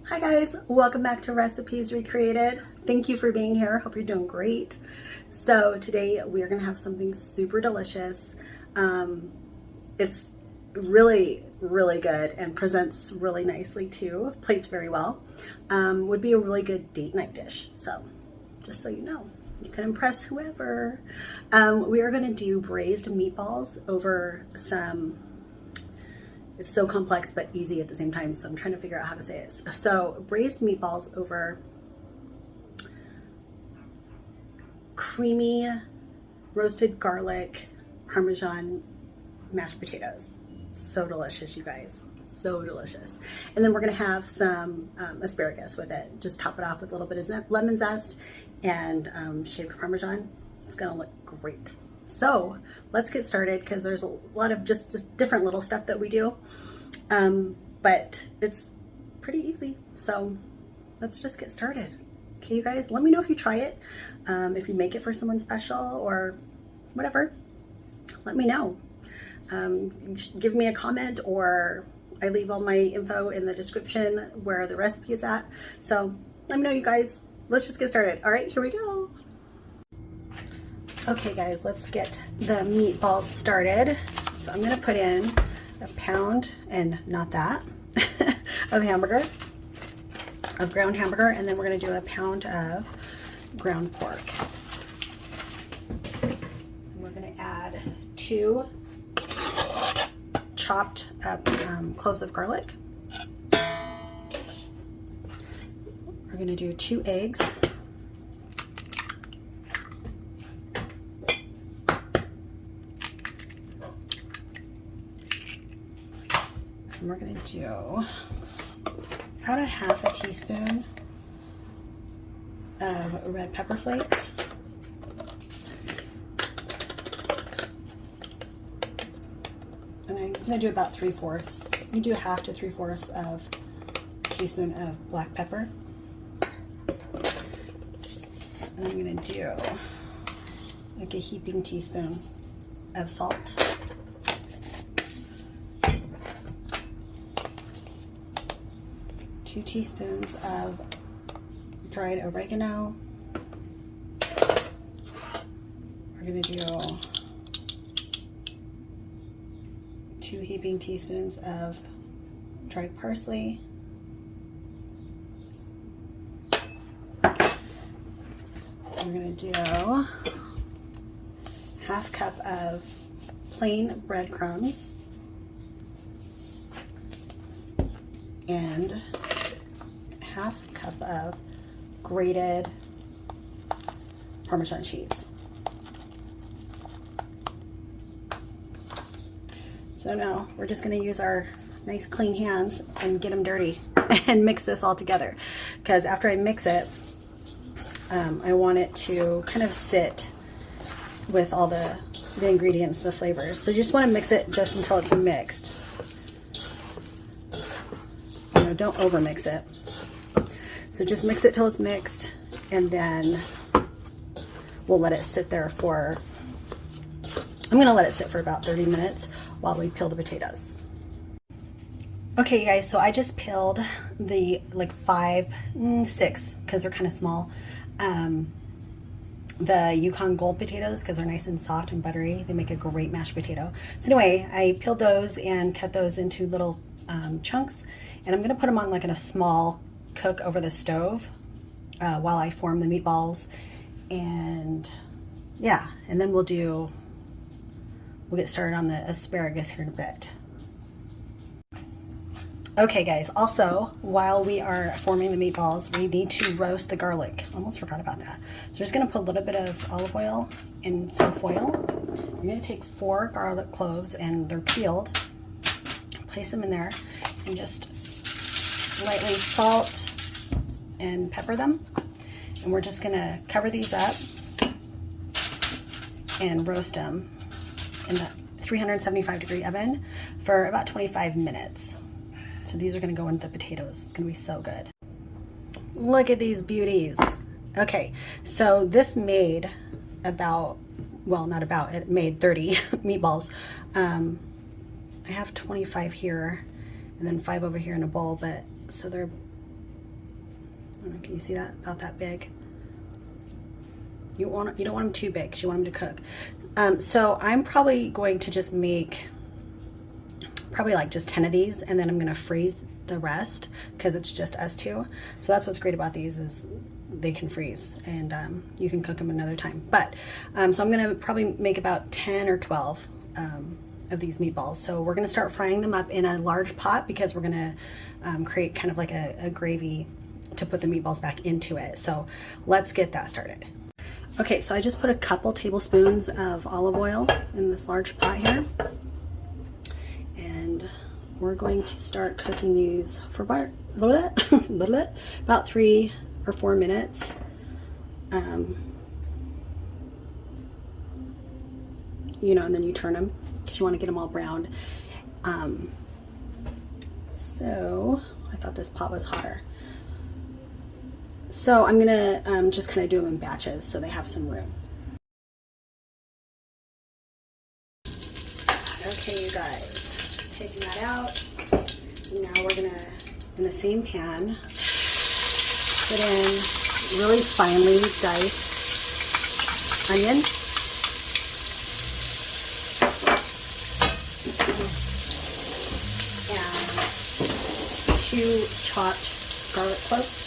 Hi guys, welcome back to Recipes Recreated. Thank you for being here. Hope you're doing great. So today we're gonna have something super delicious. It's really good and presents really nicely too. Plates very well. Would be a really good date night dish. So just so you know, you can impress whoever. We are gonna do braised meatballs over some. It's so complex but easy at the same time, so I'm trying to figure out how to say it. So braised meatballs over creamy roasted garlic Parmesan mashed potatoes. So delicious, you guys. So delicious. And then we're gonna have some asparagus with it. Just top it off with a little bit of lemon zest and shaved Parmesan. It's gonna look great. So let's get started because there's a lot of just different little stuff that we do, but it's pretty easy. So let's just get started. Okay, you guys, let me know if you try it, if you make it for someone special or whatever. Let me know. Give me a comment, or I leave all my info in the description where the recipe is at. So let me know, you guys. Let's just get started. All right, here we go. Okay guys, let's get the meatballs started. So I'm gonna put in a pound, and not that, of ground hamburger, and then we're gonna do a pound of ground pork. And we're gonna add 2 chopped up cloves of garlic. We're gonna do 2 eggs. And we're gonna do about a half a teaspoon of red pepper flakes. And I'm gonna do about 3/4. You do 1/2 to 3/4 of a teaspoon of black pepper. And I'm gonna do like a heaping teaspoon of salt. 2 teaspoons of dried oregano. We're gonna do 2 heaping teaspoons of dried parsley. We're gonna do 1/2 cup of plain breadcrumbs and 1/2 cup of grated Parmesan cheese. So now we're just going to use our nice clean hands and get them dirty and mix this all together, because after I mix it, I want it to kind of sit with all the ingredients, the flavors. So you just want to mix it just until it's mixed. You know, don't over mix it. So just mix it till it's mixed, and then we'll let it sit there for, I'm gonna let it sit for about 30 minutes while we peel the potatoes. Okay you guys, so I just peeled the like 6, because they're kind of small, the Yukon Gold potatoes, because they're nice and soft and buttery. They make a great mashed potato. So anyway, I peeled those and cut those into little chunks, and I'm gonna put them on like in a small cook over the stove while I form the meatballs. And yeah, and then we'll get started on the asparagus here in a bit. Okay guys, also while we are forming the meatballs, we need to roast the garlic. Almost forgot about that. So just gonna put a little bit of olive oil in some foil. You're gonna take 4 garlic cloves, and they're peeled. Place them in there and just lightly salt and pepper them. And we're just gonna cover these up and roast them in the 375-degree oven for about 25 minutes. So these are gonna go into the potatoes. It's gonna be so good. Look at these beauties. Okay, so this made about, well, not about, it made 30 meatballs. I have 25 here and then 5 over here in a bowl, but so they're Can you see that? About that big. You don't want them too big because you want them to cook. So I'm probably going to just make like just 10 of these, and then I'm going to freeze the rest because it's just us two. So that's what's great about these is they can freeze, and you can cook them another time. But so I'm going to probably make about 10 or 12 of these meatballs. So we're going to start frying them up in a large pot because we're going to create kind of like a gravy to put the meatballs back into it. So let's get that started. Okay, so I just put a couple tablespoons of olive oil in this large pot here, and we're going to start cooking these for about 3 or 4 minutes. You know, and then you turn them because you want to get them all browned. So I thought this pot was hotter. So I'm gonna just kind of do them in batches so they have some room. Okay, you guys, taking that out. Now we're gonna, in the same pan, put in really finely diced onion. And 2 chopped garlic cloves.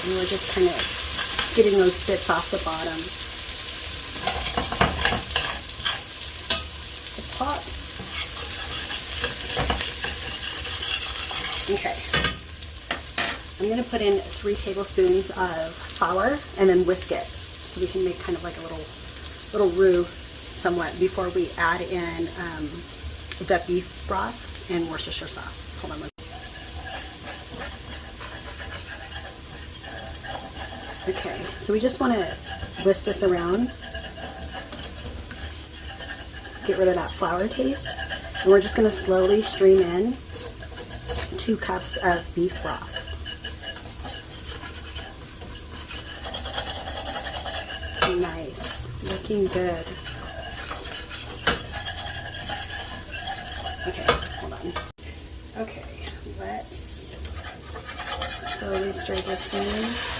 And we're just kind of getting those bits off the bottom. The pot. Okay. I'm going to put in 3 tablespoons of flour and then whisk it so we can make kind of like a little roux somewhat before we add in the beef broth and Worcestershire sauce. Hold on. Okay, so we just want to whisk this around, get rid of that flour taste, and we're just going to slowly stream in 2 cups of beef broth. Nice, looking good. Okay, hold on. Okay, let's slowly stir this in.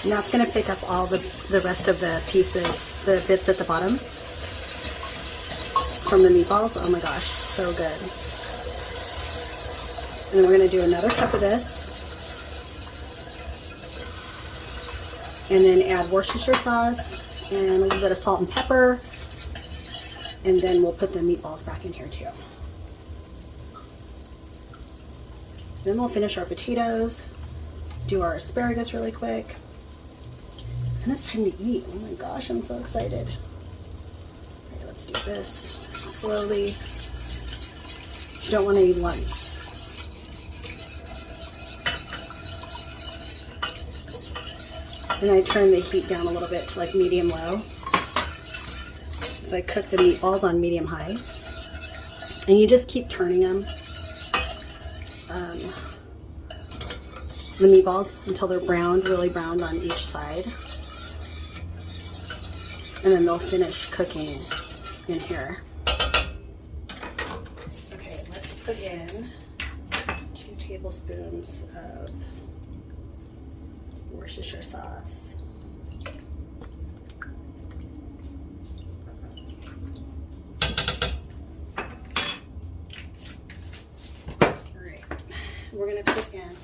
And that's going to pick up all the rest of the pieces, the bits at the bottom from the meatballs. Oh my gosh, so good. And then we're going to do another cup of this. And then add Worcestershire sauce and a little bit of salt and pepper. And then we'll put the meatballs back in here too. Then we'll finish our potatoes, do our asparagus really quick. And it's time to eat. Oh my gosh, I'm so excited. Okay, let's do this slowly. You don't want to eat once. And I turn the heat down a little bit to like medium-low. As I cook the meatballs on medium-high. And you just keep turning them. The meatballs until they're browned, really browned on each side. And then they'll finish cooking in here. Okay, let's put in 2 tablespoons of Worcestershire sauce. Alright, we're going to put in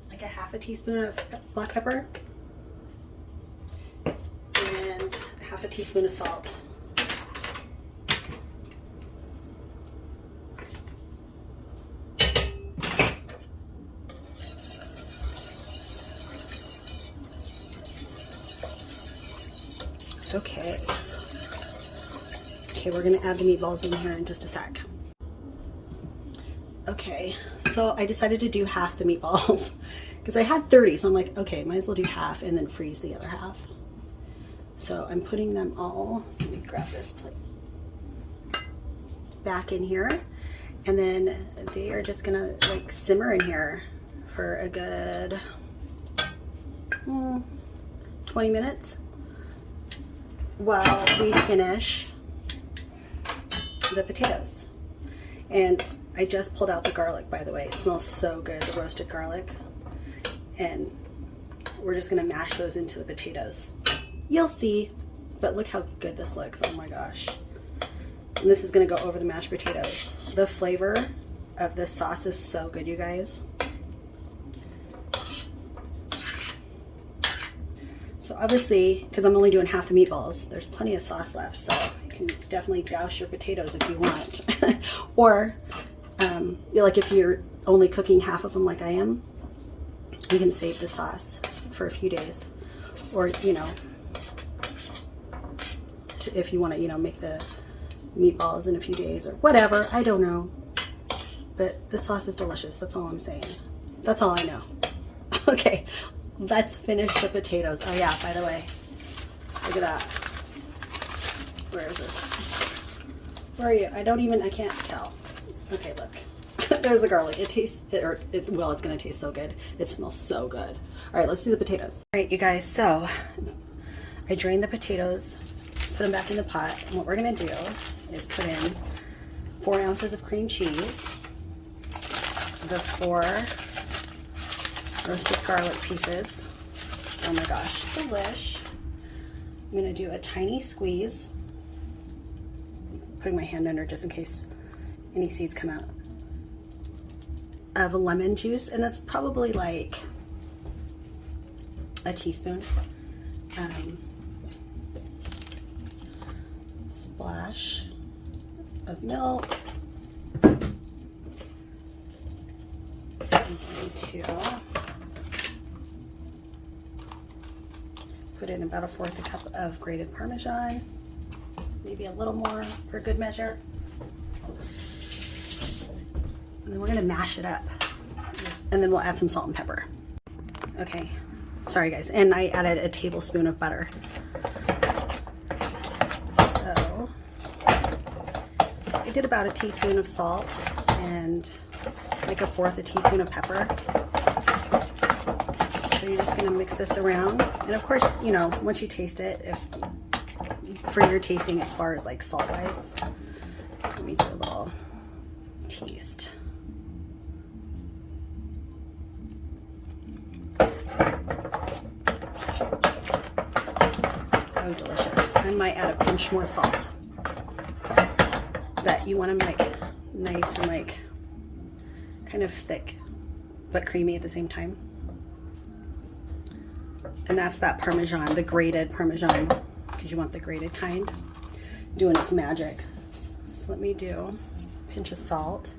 like a half a teaspoon of black pepper. And half a teaspoon of salt. Okay. Okay, we're gonna add the meatballs in here in just a sec. Okay, so I decided to do half the meatballs because I had 30, so I'm like, okay, might as well do half and then freeze the other half. So I'm putting them all, let me grab this plate, back in here, and then they are just gonna like simmer in here for a good 20 minutes while we finish the potatoes. And I just pulled out the garlic, by the way. It smells so good, the roasted garlic. And we're just gonna mash those into the potatoes. You'll see, but look how good this looks. Oh my gosh. And this is gonna go over the mashed potatoes. The flavor of this sauce is so good, you guys. So obviously, because I'm only doing half the meatballs, there's plenty of sauce left, so you can definitely douse your potatoes if you want. Or, like if you're only cooking half of them like I am, you can save the sauce for a few days. Or, you know, if you want to, you know, make the meatballs in a few days or whatever. I don't know. But the sauce is delicious. That's all I'm saying. That's all I know. Okay, let's finish the potatoes. Oh yeah, by the way, look at that. Where is this? Where are you? I can't tell. Okay, look. There's the garlic. It tastes, well, it's gonna taste so good. It smells so good. All right, let's do the potatoes. All right, you guys, so I drained the potatoes, put them back in the pot, and what we're gonna do is put in 4 ounces of cream cheese, the 4 roasted garlic pieces. Oh my gosh, delish. I'm gonna do a tiny squeeze, putting my hand under just in case any seeds come out, of lemon juice, and that's probably like a teaspoon. Splash of milk. I'm going to put in about 1/4 cup of grated Parmesan, maybe a little more for good measure. And then we're gonna mash it up. And then we'll add some salt and pepper. Okay, sorry guys. And I added a tablespoon of butter. So I did about a teaspoon of salt and like 1/4 teaspoon of pepper. So you're just gonna mix this around. And of course, you know, once you taste it, if for your tasting as far as like salt wise, let me do a little taste. Oh, delicious. I might add a pinch more salt. But you want them like nice and like kind of thick, but creamy at the same time. And that's that Parmesan, the grated Parmesan, because you want the grated kind, doing its magic. So let me do a pinch of salt.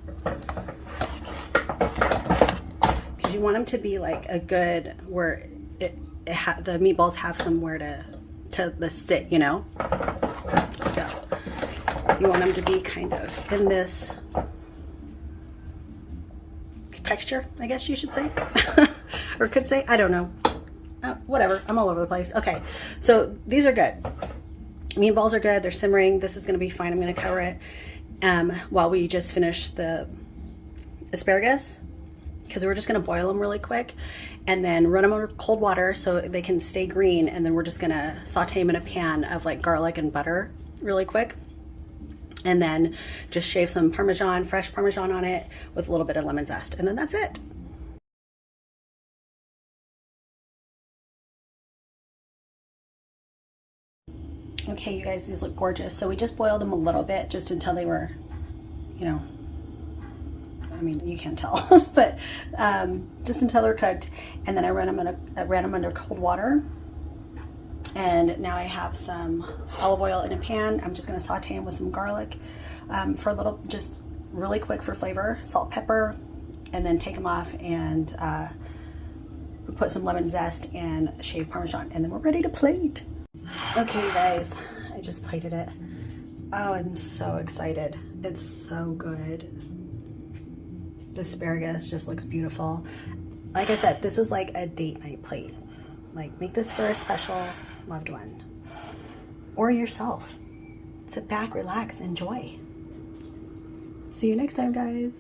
Because you want them to be like a good, where the meatballs have somewhere to sit, you know? So you want them to be kind of in this texture, I guess you should say. Or could say, I don't know. Whatever, I'm all over the place. Okay, so these are good. Meatballs are good, they're simmering. This is gonna be fine. I'm gonna cover it while we just finish the asparagus, because we're just gonna boil them really quick and then run them over cold water so they can stay green, and then we're just gonna saute them in a pan of like garlic and butter really quick, and then just shave some Parmesan, fresh Parmesan on it with a little bit of lemon zest, and then that's it. Okay, you guys, these look gorgeous. So we just boiled them a little bit, just until they were, you know, I mean, you can't tell, but just until they're cooked. And then I ran them under cold water. And now I have some olive oil in a pan. I'm just gonna saute them with some garlic for a little, just really quick for flavor, salt, pepper, and then take them off and put some lemon zest and shaved Parmesan, and then we're ready to plate. Okay, you guys, I just plated it. Oh, I'm so excited. It's so good. The asparagus just looks beautiful. Like I said, this is like a date night plate. Like, make this for a special loved one or yourself. Sit back, relax, enjoy. See you next time, guys.